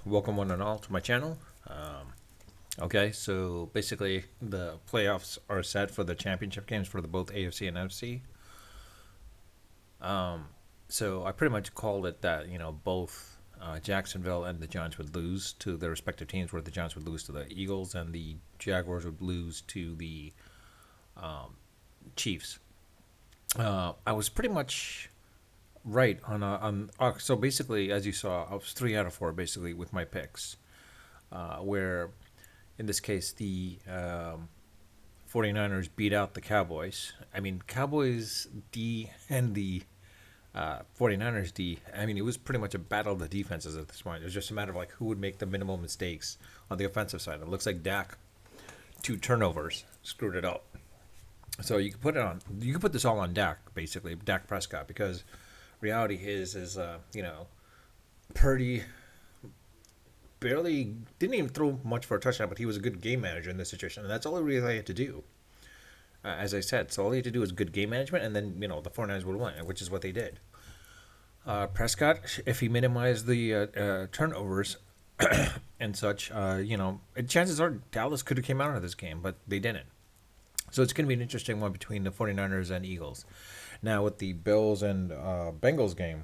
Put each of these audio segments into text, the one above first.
welcome one and all to my channel. Okay, so basically the playoffs are set for the championship games for the both AFC and NFC. Um, so I pretty much called it that both Jacksonville and the Giants would lose to their respective teams, where the Giants would lose to the Eagles and the Jaguars would lose to the Chiefs. I was pretty much right on. So basically, as you saw, I was 3 out of 4 basically with my picks. Where in this case the 49ers beat out the Cowboys. I mean, Cowboys D and the 49ers D. I mean, it was pretty much a battle of the defenses at this point. It was just a matter of like who would make the minimal mistakes on the offensive side. It looks like Dak, 2 turnovers, screwed it up. So you can put it on. You can put this all on Dak, basically Dak Prescott, because reality is Purdy barely didn't even throw much for a touchdown, but he was a good game manager in this situation, and that's all he really had to do. As I said, so all he had to do was good game management, and then the 49ers would win, which is what they did. Prescott, if he minimized the turnovers and such, chances are Dallas could have came out of this game, but they didn't. So it's going to be an interesting one between the 49ers and Eagles. Now with the Bills and Bengals game,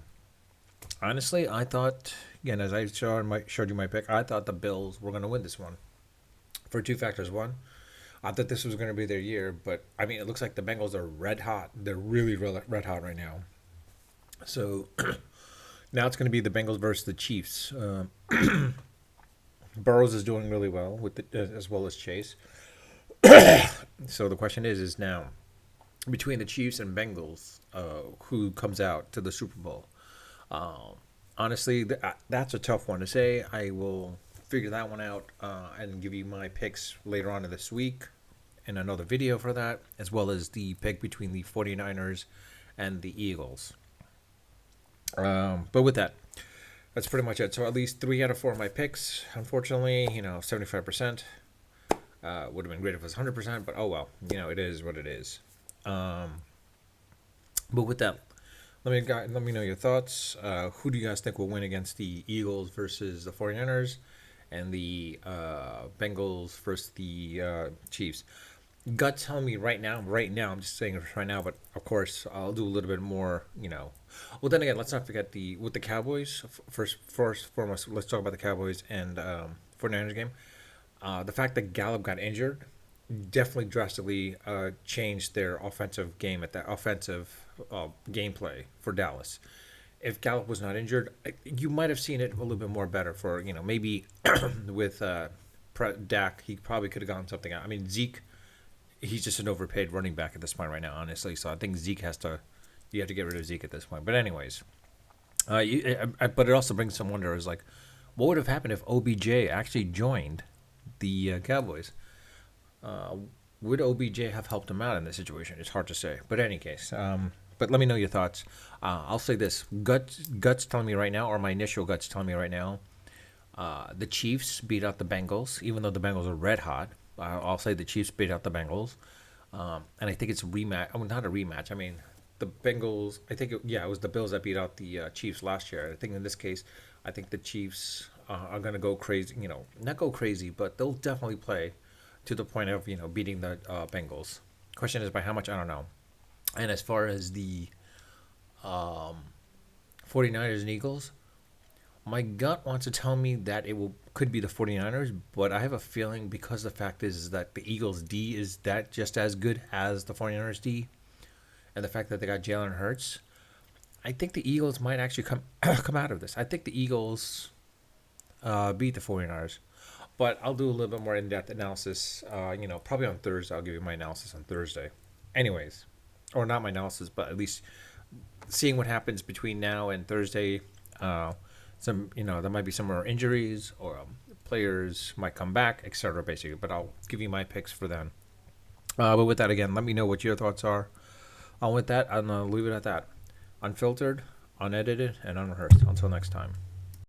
honestly, I thought, again, as I showed you my pick, I thought the Bills were going to win this one for 2 factors. One, I thought this was going to be their year, but I mean, it looks like the Bengals are red hot. They're really, really red hot right now. So now it's going to be the Bengals versus the Chiefs. Burrows is doing really well as well as Chase. So the question is now between the Chiefs and Bengals, who comes out to the Super Bowl? Honestly, that's a tough one to say. I will figure that one out and give you my picks later on in this week in another video for that, as well as the pick between the 49ers and the Eagles. But with that, that's pretty much it. So at least 3 out of 4 of my picks, unfortunately, 75%. Would have been great if it was 100%, but oh well, it is what it is. But with that, let me know your thoughts. Who do you guys think will win against the Eagles versus the 49ers and the Bengals versus the Chiefs? Gut telling me right now, I'm just saying it right now, but of course I'll do a little bit more, Well, then again, let's not forget with the Cowboys. First foremost, let's talk about the Cowboys and 49ers game. The fact that Gallup got injured definitely drastically changed their offensive game at that offensive gameplay for Dallas. If Gallup was not injured, you might have seen it a little bit more better for maybe with Dak, he probably could have gotten something out. I mean, Zeke, he's just an overpaid running back at this point right now, honestly. So I think you have to get rid of Zeke at this point. But anyways, but it also brings some wonder. Is like, what would have happened if OBJ actually joined the Cowboys? Would OBJ have helped him out in this situation? It's hard to say. But in any case, but let me know your thoughts. I'll say this. Guts telling me right now, or my initial guts telling me right now, the Chiefs beat out the Bengals, even though the Bengals are red hot. I'll say the Chiefs beat out the Bengals. And I think it's a rematch. I mean, not a rematch. I mean, the Bengals, it was the Bills that beat out the Chiefs last year. I think in this case, I think the Chiefs are going to go crazy, not go crazy, but they'll definitely play to the point of, beating the Bengals. Question is by how much, I don't know. And as far as the 49ers and Eagles, my gut wants to tell me that could be the 49ers, but I have a feeling because the fact is that the Eagles D is that just as good as the 49ers D, and the fact that they got Jalen Hurts, I think the Eagles might actually come out of this. I think the Eagles beat the 49ers. But I'll do a little bit more in-depth analysis, probably on Thursday. I'll give you my analysis on Thursday. Anyways, or not my analysis, but at least seeing what happens between now and Thursday. There might be some more injuries or players might come back, etc. basically. But I'll give you my picks for then. But with that, again, let me know what your thoughts are. With that, I'm going to leave it at that. Unfiltered, unedited, and unrehearsed. Until next time.